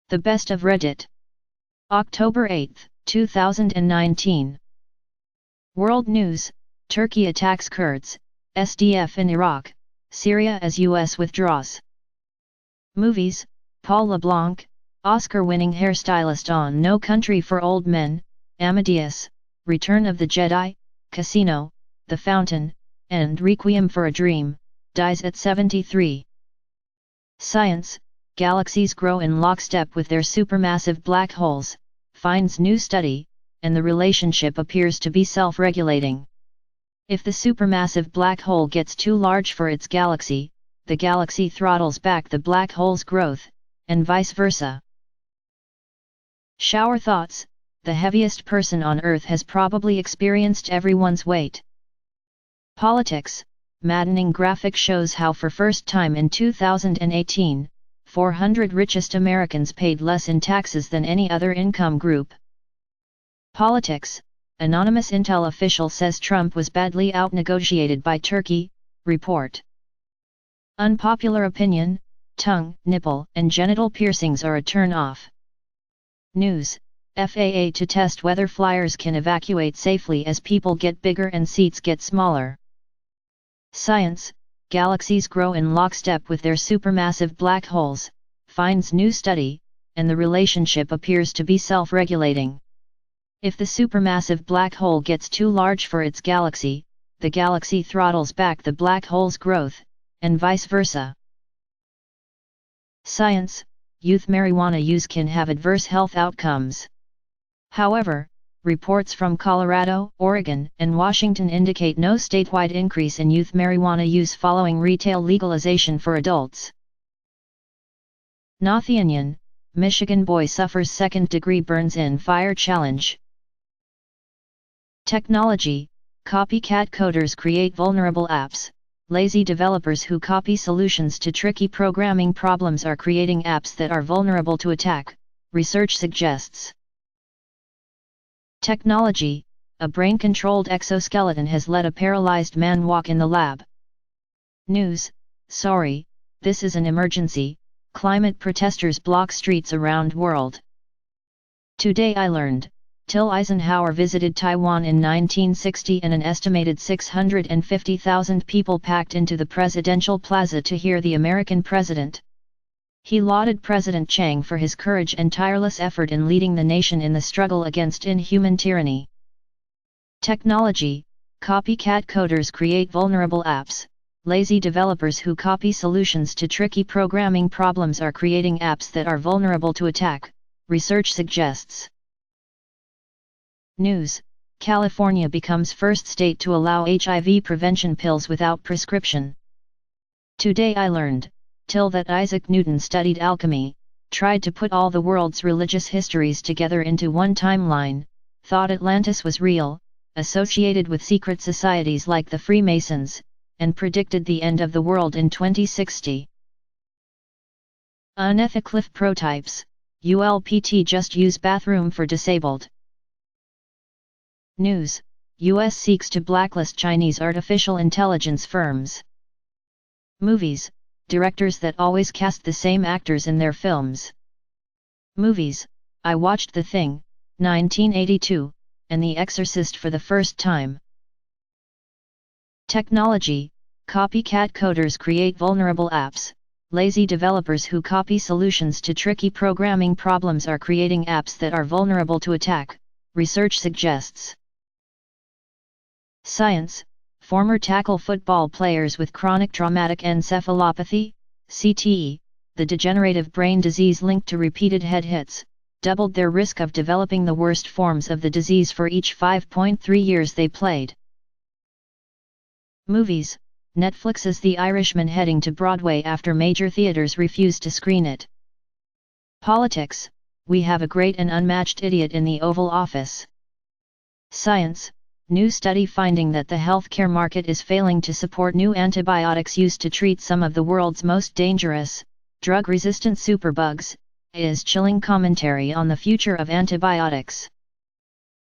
The best of Reddit. October 8, 2019. World News: Turkey attacks Kurds, SDF in Iraq, Syria as US withdraws. Movies: Paul LeBlanc, Oscar-winning hairstylist on No Country for Old Men, Amadeus, Return of the Jedi, Casino, The Fountain, and Requiem for a Dream, dies at 73. Science: Galaxies grow in lockstep with their supermassive black holes, finds new study, and the relationship appears to be self-regulating. If the supermassive black hole gets too large for its galaxy, the galaxy throttles back the black hole's growth, and vice versa. Shower thoughts: the heaviest person on Earth has probably experienced everyone's weight. Politics: maddening graphic shows how for first time in 2018, 400 richest Americans paid less in taxes than any other income group. Politics: anonymous intel official says Trump was badly outnegotiated by Turkey, report. Unpopular opinion: tongue, nipple, and genital piercings are a turn-off. News: FAA to test whether flyers can evacuate safely as people get bigger and seats get smaller. Science: galaxies grow in lockstep with their supermassive black holes, finds new study, and the relationship appears to be self-regulating. If the supermassive black hole gets too large for its galaxy, the galaxy throttles back the black hole's growth, and vice versa. Science: youth marijuana use can have adverse health outcomes. However, reports from Colorado, Oregon, and Washington indicate no statewide increase in youth marijuana use following retail legalization for adults. Unethical: Michigan boy suffers second-degree burns in fire challenge. Technology: copycat coders create vulnerable apps. Lazy developers who copy solutions to tricky programming problems are creating apps that are vulnerable to attack, research suggests. Technology: a brain-controlled exoskeleton has let a paralyzed man walk in the lab. News: sorry, this is an emergency, climate protesters block streets around world. Today I learned, till Eisenhower visited Taiwan in 1960 and an estimated 650,000 people packed into the presidential plaza to hear the American president. He lauded President Chiang for his courage and tireless effort in leading the nation in the struggle against inhuman tyranny. Technology: copycat coders create vulnerable apps. Lazy developers who copy solutions to tricky programming problems are creating apps that are vulnerable to attack, research suggests. News: California becomes first state to allow HIV prevention pills without prescription. Today I learned, till that Isaac Newton studied alchemy, tried to put all the world's religious histories together into one timeline, thought Atlantis was real, associated with secret societies like the Freemasons, and predicted the end of the world in 2060. Unethical prototypes: ULPT just use bathroom for disabled. News: US seeks to blacklist Chinese artificial intelligence firms. Movies: directors that always cast the same actors in their films. Movies: I watched The Thing, 1982, and The Exorcist for the first time. Technology: copycat coders create vulnerable apps. Lazy developers who copy solutions to tricky programming problems are creating apps that are vulnerable to attack, research suggests. Science: former tackle football players with chronic traumatic encephalopathy, CTE, the degenerative brain disease linked to repeated head hits, doubled their risk of developing the worst forms of the disease for each 5.3 years they played. Movies: Netflix's The Irishman heading to Broadway after major theaters refuse to screen it. Politics: we have a great and unmatched idiot in the Oval Office. Science: new study finding that the healthcare market is failing to support new antibiotics used to treat some of the world's most dangerous, drug-resistant superbugs, is chilling commentary on the future of antibiotics.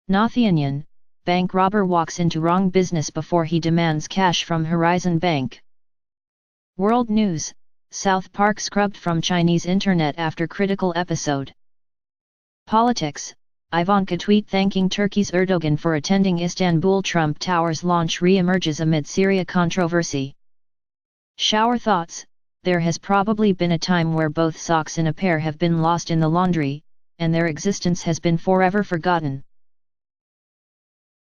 Unethical: bank robber walks into wrong business before he demands cash from Horizon Bank. World News: South Park scrubbed from Chinese internet after critical episode. Politics, Ivanka tweet thanking Turkey's Erdogan for attending Istanbul. Trump Towers launch re-emerges amid Syria controversy. Shower thoughts, there has probably been a time where both socks in a pair have been lost in the laundry, and their existence has been forever forgotten.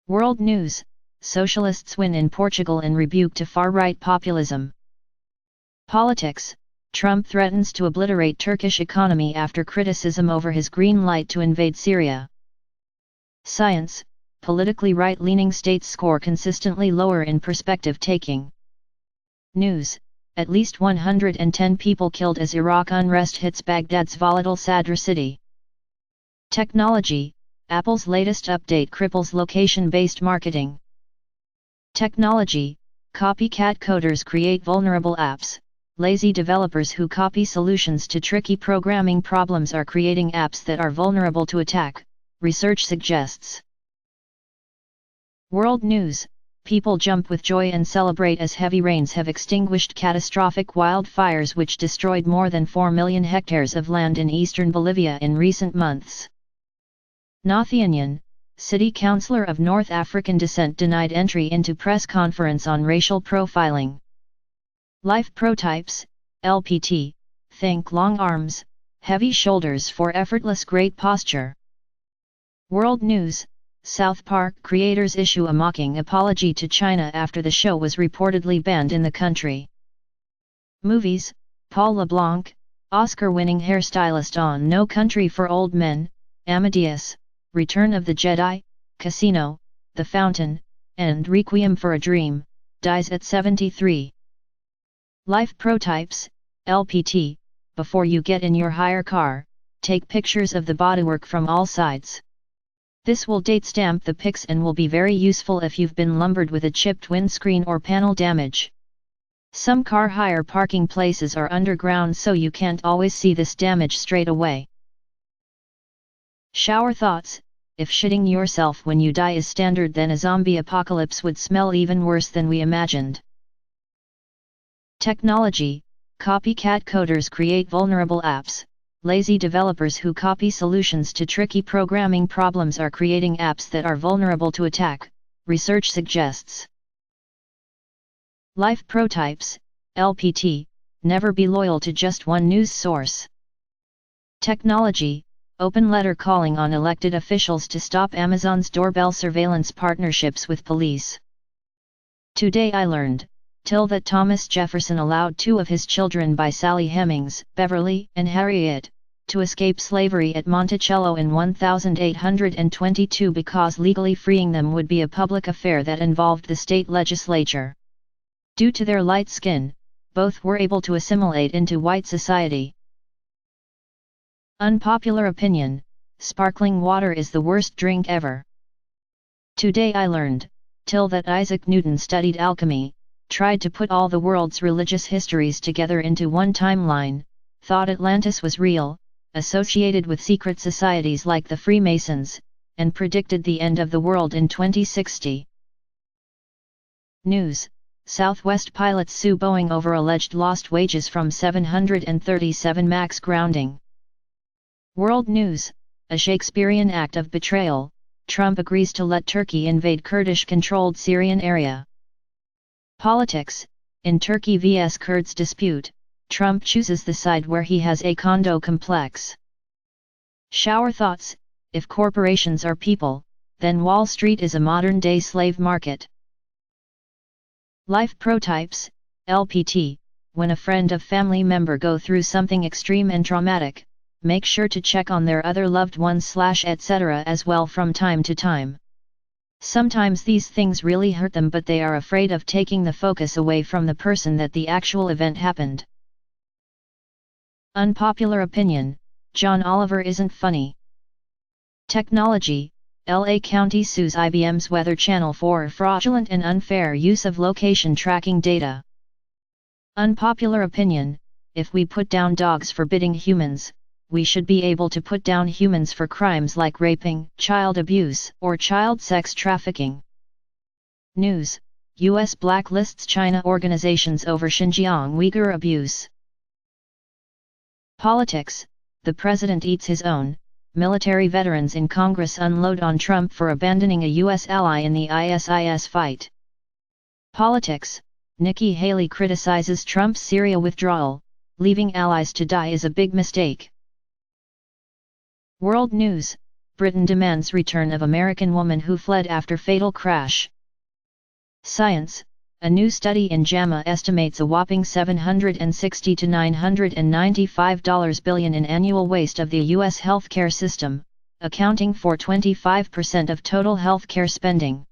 World news, socialists win in Portugal in rebuke to far-right populism. Politics, Trump threatens to obliterate Turkish economy after criticism over his green light to invade Syria. Science, politically right-leaning states score consistently lower in perspective-taking. News, at least 110 people killed as Iraq unrest hits Baghdad's volatile Sadr city. Technology, Apple's latest update cripples location-based marketing. Technology, copycat coders create vulnerable apps. Lazy developers who copy solutions to tricky programming problems are creating apps that are vulnerable to attack, research suggests. World news, people jump with joy and celebrate as heavy rains have extinguished catastrophic wildfires which destroyed more than 4 million hectares of land in eastern Bolivia in recent months. Nathanian, city councillor of North African descent denied entry into press conference on racial profiling. Life prototypes, LPT, think long arms, heavy shoulders for effortless great posture. World news, South Park creators issue a mocking apology to China after the show was reportedly banned in the country. Movies, Paul LeBlanc, Oscar-winning hairstylist on No Country for Old Men, Amadeus, Return of the Jedi, Casino, The Fountain, and Requiem for a Dream, dies at 73. Life prototypes, LPT, before you get in your hire car, take pictures of the bodywork from all sides. This will date stamp the pics and will be very useful if you've been lumbered with a chipped windscreen or panel damage. Some car hire parking places are underground so you can't always see this damage straight away. Shower thoughts, if shitting yourself when you die is standard, then a zombie apocalypse would smell even worse than we imagined. Technology, copycat coders create vulnerable apps. Lazy developers who copy solutions to tricky programming problems are creating apps that are vulnerable to attack, research suggests. Life prototypes, LPT, never be loyal to just one news source. Technology, open letter calling on elected officials to stop Amazon's doorbell surveillance partnerships with police. Today I learned that Thomas Jefferson allowed 2 of his children by Sally Hemings, Beverly and Harriet, to escape slavery at Monticello in 1822 because legally freeing them would be a public affair that involved the state legislature. Due to their light skin, both were able to assimilate into white society. Unpopular opinion, sparkling water is the worst drink ever. Today I learned that Isaac Newton studied alchemy, tried to put all the world's religious histories together into one timeline, thought Atlantis was real, associated with secret societies like the Freemasons, and predicted the end of the world in 2060. News, Southwest pilots sue Boeing over alleged lost wages from 737 MAX grounding. World news, a Shakespearean act of betrayal, Trump agrees to let Turkey invade Kurdish-controlled Syrian area. Politics, in Turkey vs Kurds dispute, Trump chooses the side where he has a condo complex. Shower thoughts, if corporations are people, then Wall Street is a modern-day slave market. Life prototypes, LPT, when a friend or family member go through something extreme and traumatic, make sure to check on their other loved ones etc. as well from time to time. Sometimes these things really hurt them, but they are afraid of taking the focus away from the person that the actual event happened. Unpopular opinion, John Oliver isn't funny. Technology, LA County sues IBM's Weather Channel for fraudulent and unfair use of location tracking data. Unpopular opinion, if we put down dogs for biting humans, we should be able to put down humans for crimes like raping, child abuse, or child sex trafficking. News, U.S. blacklists China organizations over Xinjiang Uyghur abuse. Politics, the president eats his own. Military veterans in Congress unload on Trump for abandoning a U.S. ally in the ISIS fight. Politics, Nikki Haley criticizes Trump's Syria withdrawal, leaving allies to die is a big mistake. World news, Britain demands return of American woman who fled after fatal crash. Science, a new study in JAMA estimates a whopping $760 to $995 billion in annual waste of the U.S. healthcare system, accounting for 25% of total healthcare spending.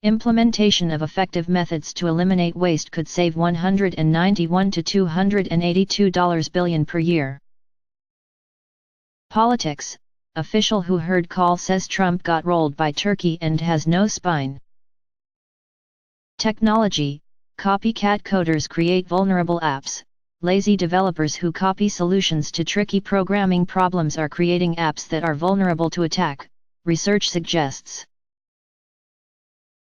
Implementation of effective methods to eliminate waste could save $191 to $282 billion per year. Politics, official who heard call says Trump got rolled by Turkey and has no spine. Technology, copycat coders create vulnerable apps. Lazy developers who copy solutions to tricky programming problems are creating apps that are vulnerable to attack, research suggests.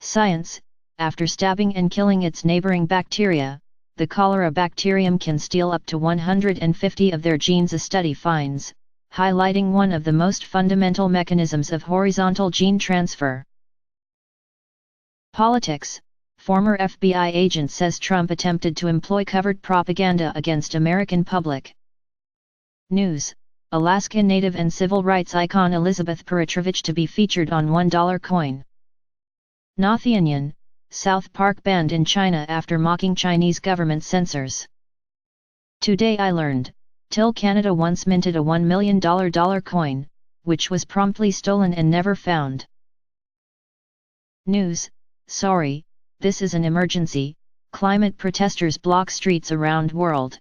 Science, after stabbing and killing its neighboring bacteria, the cholera bacterium can steal up to 150 of their genes, a study finds, highlighting one of the most fundamental mechanisms of horizontal gene transfer. Politics, former FBI agent says Trump attempted to employ covert propaganda against American public. News, Alaska Native and civil rights icon Elizabeth Peretrovich to be featured on $1 coin. Unethical, South Park banned in China after mocking Chinese government censors. Today I learned, till Canada once minted a $1 million dollar coin, which was promptly stolen and never found. News, sorry, this is an emergency, climate protesters block streets around world.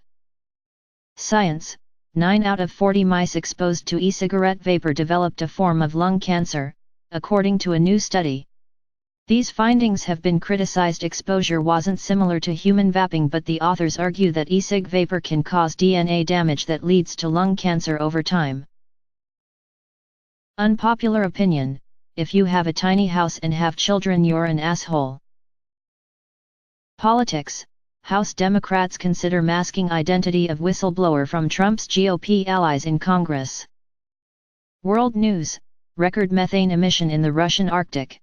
Science, 9 out of 40 mice exposed to e-cigarette vapor developed a form of lung cancer, according to a new study. These findings have been criticized. Exposure wasn't similar to human vaping, but the authors argue that e-cig vapor can cause DNA damage that leads to lung cancer over time. Unpopular opinion, if you have a tiny house and have children, you're an asshole. Politics, House Democrats consider masking identity of whistleblower from Trump's GOP allies in Congress. World news, record methane emission in the Russian Arctic.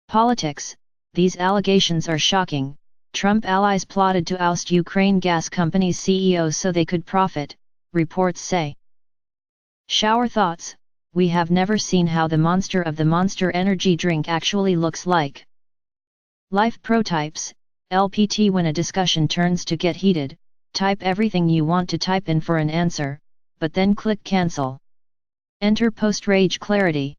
Politics, these allegations are shocking. Trump allies plotted to oust Ukraine gas company's CEO so they could profit, reports say. Shower thoughts, we have never seen how the monster of the Monster energy drink actually looks like. Life prototypes, LPT. When a discussion turns to get heated, type everything you want to type in for an answer, but then click cancel. Enter post-rage clarity.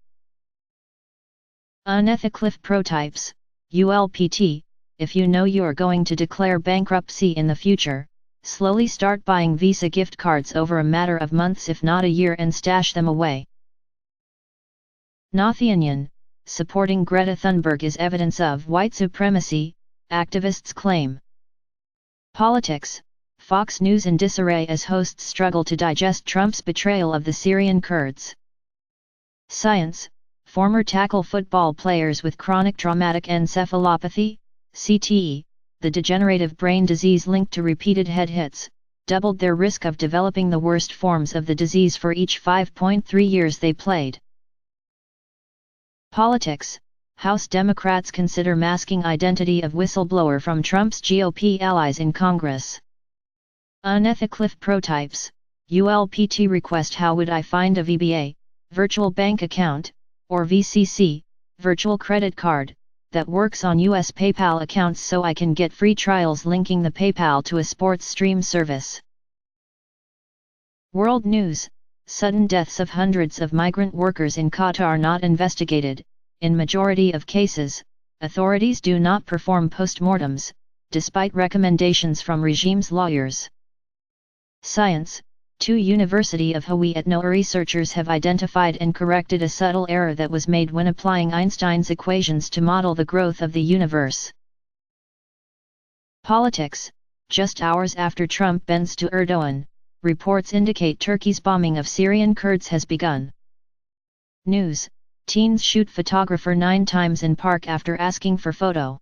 Unethical prototypes, ULPT, if you know you're going to declare bankruptcy in the future, slowly start buying Visa gift cards over a matter of months if not a year and stash them away. Unethical, supporting Greta Thunberg is evidence of white supremacy, activists claim. Politics, Fox News in disarray as hosts struggle to digest Trump's betrayal of the Syrian Kurds. Science, former tackle football players with chronic traumatic encephalopathy, CTE, the degenerative brain disease linked to repeated head hits, doubled their risk of developing the worst forms of the disease for each 5.3 years they played. Politics, House Democrats consider masking identity of whistleblower from Trump's GOP allies in Congress. Unethical prototypes, ULPT request. How would I find a VBA, virtual bank account, or VCC, virtual credit card, that works on US PayPal accounts so I can get free trials linking the PayPal to a sports stream service. World news, sudden deaths of hundreds of migrant workers in Qatar not investigated. In majority of cases, authorities do not perform postmortems, despite recommendations from regime's lawyers. Science, 2 University of Hawaii ethno researchers have identified and corrected a subtle error that was made when applying Einstein's equations to model the growth of the universe. Politics, just hours after Trump bends to Erdogan, reports indicate Turkey's bombing of Syrian Kurds has begun. News, teens shoot photographer 9 times in park after asking for photo.